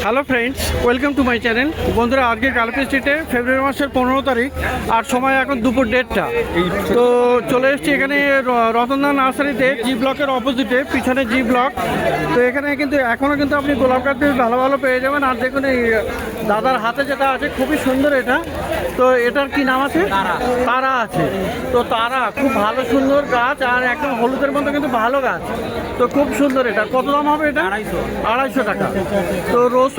Hello friends, welcome to my channel. বন্ধুরা, আজকে গালফি স্ট্রিটে ফেব্রুয়ারি মাসের 15 তারিখ আর সময় এখন দুপুর 1:30টা। তো চলে এসেছি এখানে রতনদা নার্সারিতে, জি ব্লকের অপোজিটে, পিছনে জি ব্লক। তো এখানে কিন্তু এখনও কিন্তু আপনি গোলাপ গাছ ভালো ভালো পেয়ে যাবেন। আর দেখুন এই দাদার হাতে যেটা আছে খুবই সুন্দর এটা। তো এটার কি নাম আছে? তারা আছে। তো তারা খুব ভালো সুন্দর গাছ আর একদম হলুদের মতো কিন্তু ভালো গাছ। তো খুব সুন্দর। এটা কত দাম হবে? এটা 250 টাকা। তো রোজ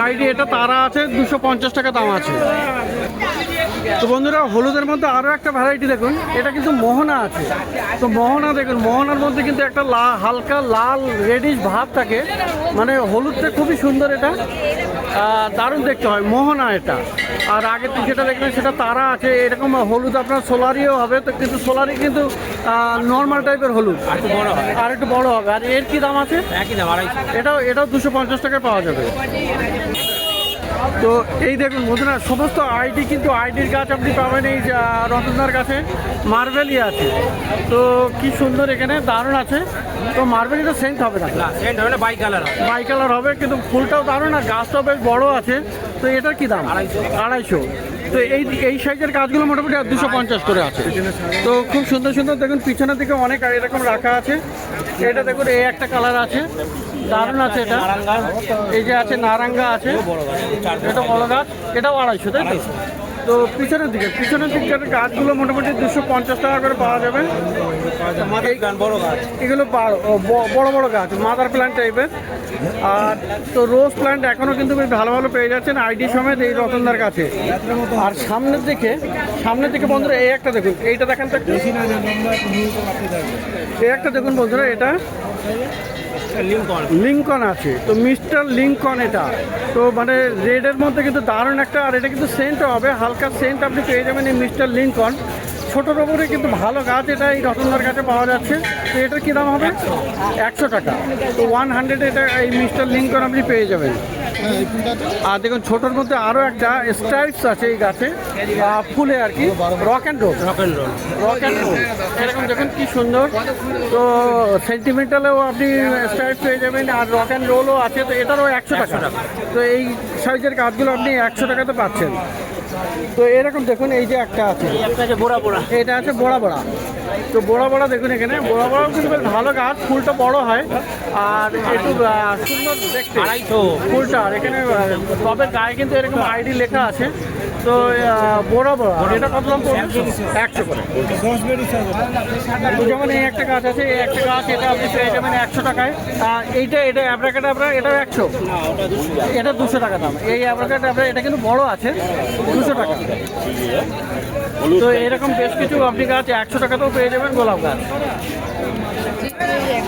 আইডি এটা তারা আছে 250 টাকা দাম আছে। তো বন্ধুরা, হলুদের মধ্যে আরও একটা ভ্যারাইটি দেখুন, এটা কিন্তু মোহনা আছে। তো মোহনা দেখুন, মোহনার মধ্যে কিন্তু একটা হালকা লাল রেডিশ ভাব থাকে, মানে হলুদটা খুবই সুন্দর। এটা দারুণ দেখতে হয় মোহনা এটা। আর আগে যেটা দেখবেন সেটা তারা আছে। এরকম হলুদ আপনার সোলারিও হবে, তো কিন্তু সোলারি কিন্তু নর্মাল টাইপের হলুদ, আর একটু বড় হবে। আর এর কি দাম আছে? এটাও 250 টাকায় পাওয়া যাবে। তো এই দেখুন বন্ধুরা, সমস্ত আইডি কিন্তু আইডির গাছ আপনি পাবেন এই রতনদার কাছে। মার্বেলি আছে, তো কি সুন্দর, এখানে দারুণ আছে। তো মার্বেলিটা সেন্ট হবে না, বাই কালার হবে, কিন্তু ফুলটাও দারুণ আর গাছটাও বেশ বড় আছে। তো এটার কি দাম? 250। তো এই সাইজের গাছগুলো মোটামুটি 250 করে আছে। তো খুব সুন্দর সুন্দর দেখুন, পিছনের দিকে অনেক এরকম রাখা আছে। এটা দেখুন, এই একটা কালার আছে, দারুণ আছে এটা। এই যে আছে নারাঙ্গা আছে, এটা বড় গাছ, এটাও 250, তাই তো? তো পিছনের দিকের গাছগুলো মোটামুটি 250 টাকা করে পাওয়া যাবে। এগুলো বড় বড় গাছ, মাদার প্ল্যান্ট টাইপের। আর তো রোজ প্ল্যান্ট এখনও কিন্তু বেশ ভালো ভালো পেয়ে যাচ্ছেন আইডি সমেত এই রতনদার কাছে। আর সামনের দিকে বন্ধুরা এই একটা দেখুন, এইটা দেখেন তো, এই একটা দেখুন বন্ধুরা, এটা লিঙ্কন আছে। তো মিস্টার লিঙ্কন এটা, তো মানে রেডের মধ্যে কিন্তু দারুণ একটা। আর এটা কিন্তু সেন্টও হবে, হালকা সেন্ট আপনি পেয়ে যাবেন এই মিস্টার লিঙ্কন। ছোটোর ওপরে কিন্তু ভালো গাছ, এটা এই রতনদার কাছে পাওয়া যাচ্ছে। তো এটার কী দাম হবে? 100 টাকা। তো 100 এটা এই মিস্টার লিঙ্কন আপনি পেয়ে যাবেন। আর দেখুন, ছোটোর মধ্যে আরও একটা স্ট্রাইপস আছে এই গাছে, ফুলে আর কি, রক অ্যান্ড রোল এরকম দেখুন কি সুন্দর। তো সেন্টিমেন্টালেও আপনি স্ট্রাইপস পেয়ে যাবেন, আর রক অ্যান্ড রোলও আছে। তো এটারও 100 টাকা। তো এই সাইজের গাছগুলো আপনি 100 টাকাতে পাচ্ছেন। তো এরকম দেখুন, এই যে একটা আছে, এটা আছে বড়া বড়া। তো বড়া দেখুন, এখানে বড়াও কিন্তু বেশ ভালো গাছ, ফুলটা বড় হয় আর একটু সুন্দর দেখতে ফুলটা। আর এখানে টবের গায়ে কিন্তু এরকম আইডি লেখা আছে। তো বড়া এটা কত দাম পড়বে? 100 করে। যেমন এই একটা গাছ আছে, এই একটা গাছ, এটা আপনি পেয়ে যাবেন 100 টাকায়। এটা অ্যাব্রাকাডাব্রা, এটাও 100, এটা 200 টাকা দাম। এই অ্যাব্রাকাডাব্রা এটা কিন্তু বড় আছে, 200 টাকা। তো এরকম বেশ কিছু আপনি গাছ 100 টাকাতেও পেয়ে যাবেন গোলাপ গাছ।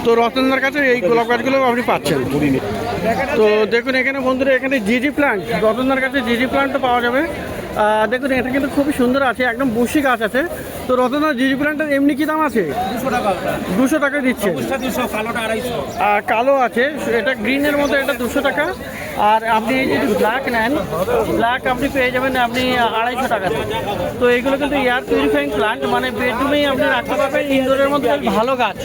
তো রতনদার কাছে এই গোলাপ গাছগুলো আপনি পাচ্ছেন। তো দেখুন এখানে বন্ধুরা, এখানে জিজি প্ল্যান্ট, রতনদার কাছে জিজি প্ল্যান্টও পাওয়া যাবে। দেখুন এটা কিন্তু খুবই সুন্দর আছে, একদম বুশি গাছ আছে। তো রতনদার জিজি প্ল্যান্টের এমনি কি দাম আছে? 200 টাকা দিচ্ছে। আর কালো আছে, এটা গ্রিনের মধ্যে, এটা 200 টাকা। আর আপনি এই যদি ব্ল্যাক নেন, ব্ল্যাক আপনি পেয়ে যাবেন আপনি 250 টাকাতে। তো এইগুলো কিন্তু এয়ার পিউরিফাইং প্ল্যান্ট, মানে বেডরুমেই আপনি রাখতে পারবেন, ইনডোরের মধ্যে ভালো গাছ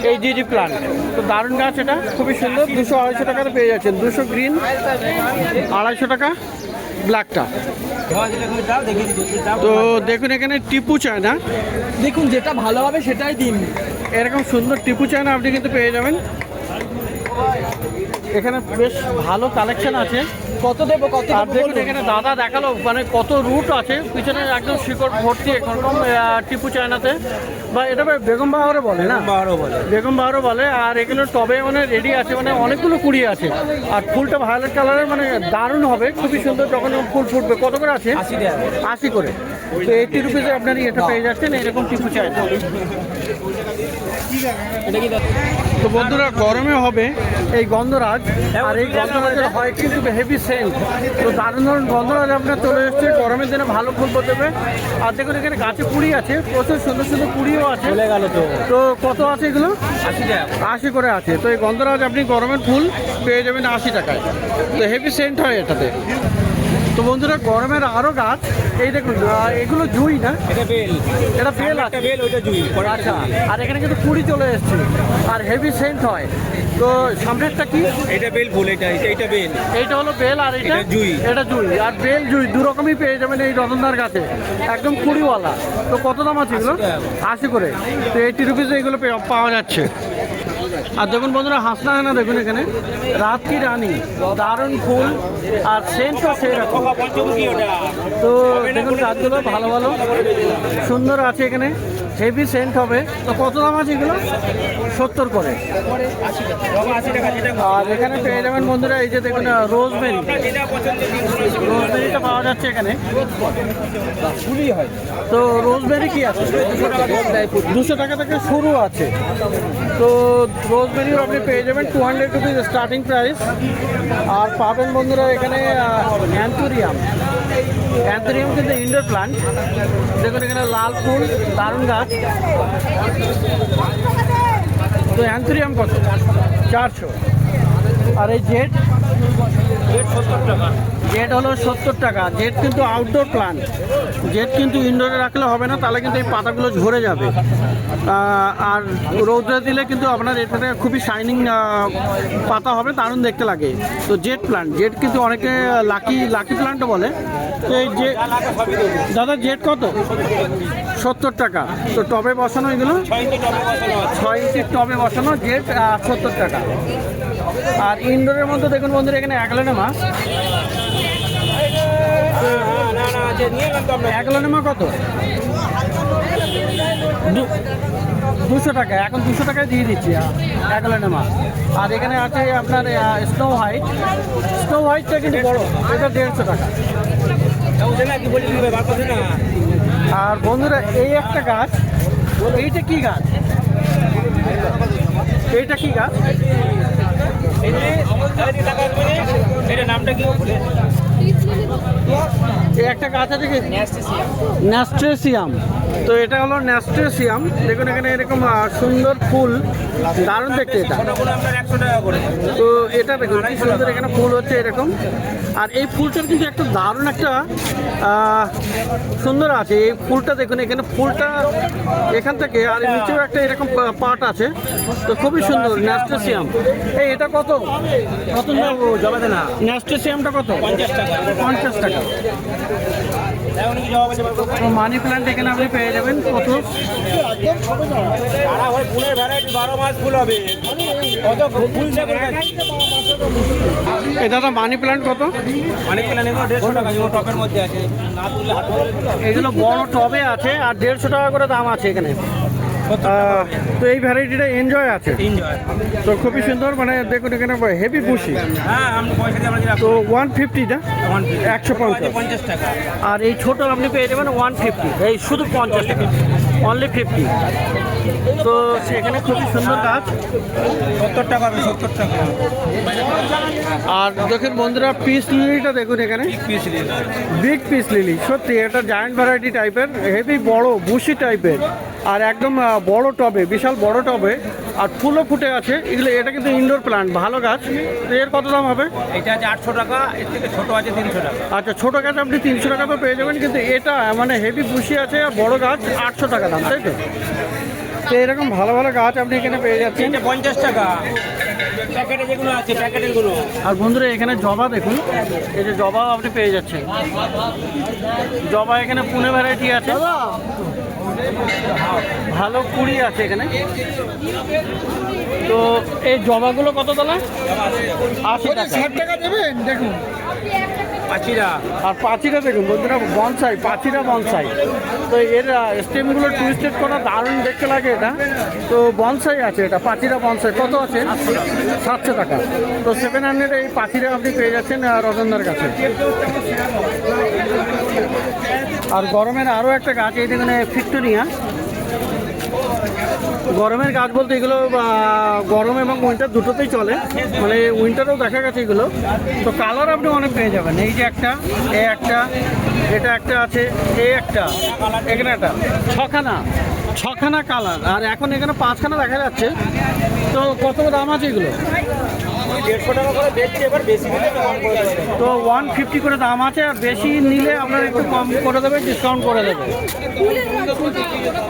এই জিজি প্ল্যান্ট। তো দারুণ গাছ, এটা খুবই সুন্দর। 200-250 টাকাতে পেয়ে যাচ্ছেন। 200 গ্রিন, 250 টাকা ব্ল্যাকটা। তো দেখুন এখানে টিপু চায়না, দেখুন যেটা ভালো হবে সেটাই দিন। এরকম সুন্দর টিপু চায়না আপনি কিন্তু পেয়ে যাবেন। এখানে বেশ ভালো কালেকশন আছে। কত দেবো? কত? আর দেখুন এখানে দাদা দেখালো মানে কত রুট আছে, পিছনে একদম শিকড় ভর্তি এরকম টিপু চায়নাতে। বা এটা বেগম বাহারও বলে না, বেগম বাহারও বলে। আর এগুলো টবে মানে রেডি আছে, মানে অনেকগুলো কুড়ি আছে। আর ফুলটা ভায়োলেট কালারের, মানে দারুণ হবে, খুবই সুন্দর। যখন ফুল ফুটবে। কত করে আছে? 80 করে। তো 80 রুপিসে আপনার এটা পেয়ে যাচ্ছেন এরকম টিপু চায়না। তো বন্ধুরা, গরমে হবে এই গন্ধরাজ, আর এই গন্ধরাজের হয় কিন্তু হেভি সেন্ট। তো দারুণ গন্ধরাজ আপনার চলে এসছে, গরমের দিনে ভালো ফুল দেবে। আর দেখুন এখানে গাছে কুড়ি আছে, প্রচুর সুন্দর সুন্দর কুড়িও আছে। তো কত আছে এগুলো? 80 করে আছে। তো এই গন্ধরাজ আপনি গরমের ফুল পেয়ে যাবেন 80 টাকায়। তো হেভি সেন্ট হয় এটাতে। তো বন্ধুরা গরমের আরও গাছ, এই দেখুন এগুলো জুই না, এটা বেল, এটা বেল আছে। একটা বেল, ওইটা জুই। আচ্ছা, আর এখানে কিন্তু কুড়ি চলে এসছে আর হেভি সেন্ট হয়। তো সামনেরটা কি? এটা বেল ফুল, এটা বেল। এইটা হলো বেল আর এটা এটা জুই। এটা জুই। আর বেল জুই দু রকমই পেয়ে যাবেন এই রতনদার গাছে, একদম কুড়িওয়ালা। তো কত দাম আছে এগুলো? 80 করে। তো 80 রুপিসে এগুলো পাওয়া যাচ্ছে। আর দেখুন বন্ধুরা হাসনা হানা দেখুন এখানে রাত কি রানী, দারুণ ফুল আর সেন্টও সেই রকম। তো দেখুন গাছগুলো ভালো ভালো সুন্দর আছে, এখানে হেভি সেন্ট হবে। তো কত দাম আছে এগুলো? 70 করে। আর এখানে পেয়ে যাবেন বন্ধুরা এই যে দেখুন রোজমেরি, রোজমেরিটা পাওয়া যাচ্ছে এখানে। তো রোজমেরি কি আছে? 200 টাকা থেকে শুরু আছে। তো রোজমেরিও আপনি পেয়ে যাবেন 200 রুপিস স্টার্টিং প্রাইস। আর পাবেন বন্ধুরা এখানে অ্যান্থুরিয়াম। অ্যান্থুরিয়াম কিন্তু ইনডোর প্লান্ট। দেখুন এখানে লাল ফুল, দারুণ গাছ। তো অ্যান্থুরিয়াম কত? 400। আর এই জেড, 70 টাকা। জেড হলো 70 টাকা। জেড কিন্তু আউটডোর প্লান্ট, জেড কিন্তু ইনডোরে রাখলে হবে না, তাহলে কিন্তু এই পাতাগুলো ঝরে যাবে। আর রৌদ্রে দিলে কিন্তু আপনার এটাতে খুবই শাইনিং পাতা হবে, দারুণ দেখতে লাগে। তো জেড প্লান্ট, জেড কিন্তু অনেকে লাকি প্লান্টও বলে। তো এই যে দাদা জেড কত? 70 টাকা। তো টবে বসানো এগুলো 6 ইঞ্চির টবে বসানো জেড 70 টাকা। আর ইনডোরের মধ্যে দেখুন বন্ধুরা এখানে অ্যাগলোনেমা। অ্যাগলোনেমা কত? 200 টাকা। এখন 200 টাকায় দিয়ে দিচ্ছি অ্যাগলোনেমা। আর এখানে আছে আপনার স্নো হোয়াইট। স্নো হোয়াইটটা কিন্তু বড়, এটা 150 টাকা। আর বন্ধুরা এই একটা গাছ, এইটা কি গাছ? এইটা কি গাছ? এটা নামটা কি? এই একটা গাছ আছে কি? ন্যাস্ট্রেসিয়াম। তো এটা হলো ন্যাস্ট্রেসিয়াম। দেখুন এখানে এরকম সুন্দর ফুল, দারুণ দেখতে এটা। আপনার 100 টাকা করে। তো এটা দেখুন কি সুন্দর এখানে ফুল হচ্ছে এরকম। আর এই ফুলটার কিন্তু একটা দারুণ একটা সুন্দর আছে। এই ফুলটা দেখুন এখানে ফুলটা এখান থেকে আর নিচেও একটা এরকম পার্ট আছে। তো খুবই সুন্দর ন্যাস্ট্রেসিয়াম। এটা কত? কত জবাতে না, ন্যাস্ট্রেসিয়ামটা কত? 50 টাকা। 50 টাকা। তো মানি প্ল্যান্ট এখানে আপনি পেয়ে যাবেন কত? ফুলের ভ্যারাইটি 12 মাস ফুল হবে। কত ফুল এই দাদা মানি প্ল্যান্ট কত? অনেক প্ল্যান এগুলো 150 টাকা, যেগুলো টপের মধ্যে আছে। না তুললে হাত ধরে। এগুলো বড় টবে আছে আর 150 টাকা করে দাম আছে এখানে। তো এই ভ্যারাইটিটা এনজয় আছে, এনজয়। তো খুবই সুন্দর। মানে দেখুন এখানে হেভি খুশি। হ্যাঁ, আমরা পয়সা দিয়ে আমরা তো 150টা 150। 50 টাকা। আর এই ছোট আপনি পেয়ে যাবেন 150। এই শুধু 50 টাকা, অনলি 50। তো সেখানে খুবই সুন্দর গাছ। 70 টাকা হবে, 70 টাকা। আর দেখুন বন্ধুরা পিস লিলিটা দেখুন এখানে, পিস নিন। Big peace lily. সত্যি এটা জায়ান্ট ভ্যারাইটি টাইপের, হেভি বড় বুশি টাইপের। আর একদম বড় টবে, বিশাল বড় টবে। আর ফুলও ফুটে আছে এগুলো। এটা কিন্তু ইনডোর প্লান্ট, ভালো গাছ। তো এর কত দাম হবে? এটা আছে 800 টাকা, এর থেকে ছোট আছে 300 টাকা। আচ্ছা, ছোটো গাছ আপনি 300 টাকা তো পেয়ে যাবেন, কিন্তু এটা মানে হেভি বুশি আছে আর বড় গাছ 800 টাকা দাম, তাই তো? তো এরকম ভালো ভালো গাছ আপনি এখানে পেয়ে যাচ্ছেন। এটা 50 টাকা। প্যাকেটে যেগুলো আছে, প্যাকেটের গুলো। আর বন্ধুরা এখানে জবা দেখুন, এই যে জবা আপনি পেয়ে যাচ্ছেন। জবা এখানে পুনে ভ্যারাইটি আছে, ভালো কুড়ি আছে এখানে। তো এই জবাগুলো কত দাদা? 80 টাকা। 60 টাকা দেবেন। দেখুন পাচিরা। আর পাচিরা দেখুন বন্ধুরা, বনসাই, পাচিরা বনসাই। তো এর স্টেমগুলো টুইস্টেড করা, দারুণ দেখতে লাগে এটা। তো বনসাই আছে, এটা পাচিরা বনসাই। কত আছে? 700 টাকা। তো 700 এই পাচিরা আপনি পেয়ে যাচ্ছেন রতনদার কাছে। আর গরমের আরও একটা গাছ, এই দেখুন ফিক্টোরিয়া। গরমের গাছ বলতে এগুলো গরম এবং উইন্টার দুটোতেই চলে, মানে উইন্টারেও দেখা গেছে এগুলো। তো কালার আপনি অনেক পেয়ে যাবেন। এই যে একটা, এই একটা, এটা একটা আছে, এই একটা, এখানে একটা, ছখানা কালার। আর এখন এখানে 5খানা দেখা যাচ্ছে। তো কত দাম আছে এগুলো? আমি 150 টাকা করে বেচছি, এবার বেশি নিলে একটু কম করে দেবো। তো 150 করে দাম আছে, আর বেশি নিলে আপনারা একটু কম করে দেবে, ডিসকাউন্ট করে দেবে।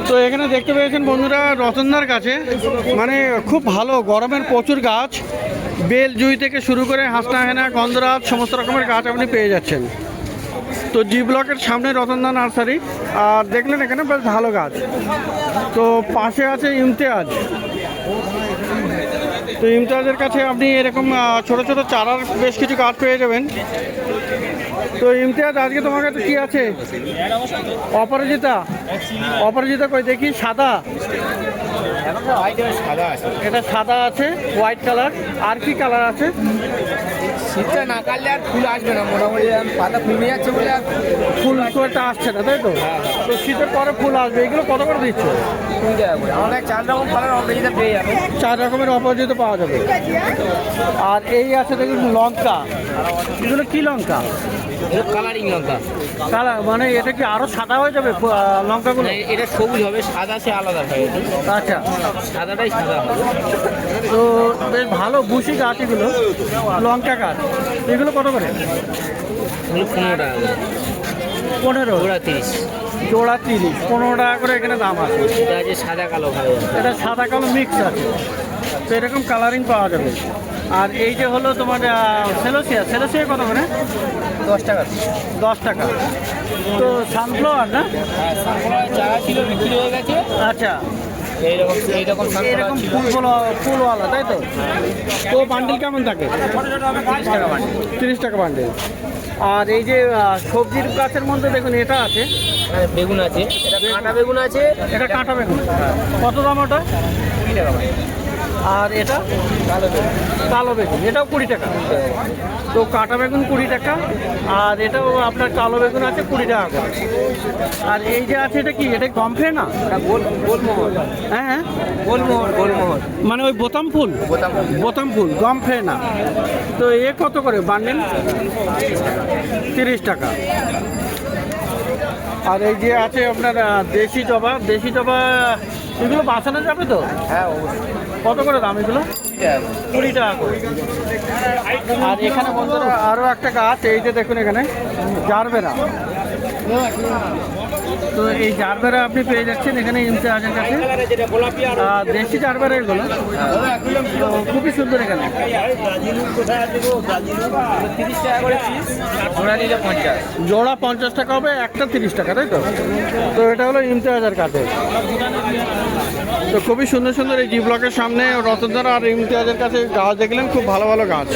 তো এখানে দেখতে পেয়েছেন বন্ধুরা রতনদার কাছে মানে খুব ভালো গরমের প্রচুর গাছ, বেল জুই থেকে শুরু করে হাসনা হেনা গন্ধরাজ সমস্ত রকমের গাছ আপনি পেয়ে যাচ্ছেন। তো জি ব্লকের সামনে রতনদা নার্সারি, আর দেখলেন এখানে বেশ ভালো গাছ। তো পাশে আছে ইমতিয়াজ। তো ইমতিয়াজের কাছে আপনি এরকম ছোট ছোট চারার বেশ কিছু গাছ পেয়ে যাবেন। তো ইমতিয়াজ আজকে তোমার কাছে কি আছে? অপরাজিতা। অপরাজিতা কই দেখি, সাদা। সাদা আছে, এটা সাদা আছে, হোয়াইট কালার। আর কি কালার আছে? শীতটা না কাটলে আর ফুল আসবে না, মোটামুটি পাতা কমে যাচ্ছে বলে আর ফুল তো একটা আসছে না, তাই তো? তো শীতের পরে ফুল আসবে। এগুলো কত করে দিচ্ছ? 20 টাকা করে। আমাদের 4 রকম কালার অপরাজিতা পেয়ে যাবে। 4 রকমের অপরাজিতা পাওয়া যাবে। আর এই আছে দেখুন লঙ্কা। এগুলো কি লঙ্কা? এটা কালারিং লঙ্কা। কালার মানে এটা কি আরো সাদা হয়ে যাবে লঙ্কাগুলো? মানে এটা সবুজ হবে, সাদা সে আলাদা হয়। আচ্ছা, সাদাটাই সাদা হবে। তো বেশ ভালো বুশি গাছ এগুলো, লঙ্কা গাছ। এগুলো কত করে? 15 টাকা করে। 15। ওরা 30। জোড়া 30, 15 টাকা করে এখানে দাম আছে। এটা আছে সাদা কালো ভাবে। এটা সাদা কালো মিক্স আছে, তো এরকম কালারিং পাওয়া যাবে। আর এই যে হলো তোমার সেলোসিয়া। সেলোসিয়া কত করে? 10 টাকা। 10 টাকা। তো সানফ্লাওয়ার না? হ্যাঁ, সানফ্লাওয়ার চারা ছিল, বিক্রি হয়ে গেছে। আচ্ছা, এইরকম এরকম সানফ্লাওয়ার ছিল। ফুলওয়ালা, তাই তো? তো বান্ডিল কেমন থাকে? 30 টাকা মানে। 30 টাকা বান্ডিল। আর এই যে সবজির গাছের মধ্যে দেখুন এটা আছে, বেগুন আছে, এটা কাঁটা বেগুন আছে। এটা কাঁটা বেগুন। কত দাম ওটা? 20 টাকা মানে। আর এটা কালো বেগুন। কালো বেগুন, এটাও 20 টাকা। তো কাঁটা বেগুন 20 টাকা, আর এটাও আপনার কালো বেগুন আছে 20 টাকা করে। আর এই যে আছে এটা কি? এটা গমফে না? এটা গোলমোহর। হ্যাঁ হ্যাঁ, গোলমোহর মানে ওই বোতাম ফুল। বোতাম ফুল, গমফে না। তো এ কত করে বান্ডেল? 30 টাকা। আর এই যে আছে আপনার দেশি জবা। দেশি জবা এগুলো বাঁচানো যাবে তো? হ্যাঁ অবশ্যই। কত করে দাম এগুলো? 20 টাকা করে। আর এখানে বন্ধুরা আরও একটা গাছ, এই যে দেখুন এখানে জারবেরা। তো এই জারবেরা আপনি পেয়ে যাচ্ছেন এখানে ইমতিয়াজের কাছে। যেটা গোলাপি আর দেশি জারবেরা এগুলো, তো খুবই সুন্দর এখানে। কোথায় আছে গো? 30 টাকা করে পিস, জোড়া নিলে 50। জোড়া 50 টাকা হবে, একটা 30 টাকা, তাই তো? তো এটা হলো ইমতিয়াজের কাছে। তো খুবই সুন্দর সুন্দর এই জি ব্লকের সামনে রতনদার আর ইমতিয়াজের কাছে গাছ দেখলেন, খুব ভালো ভালো গাছ।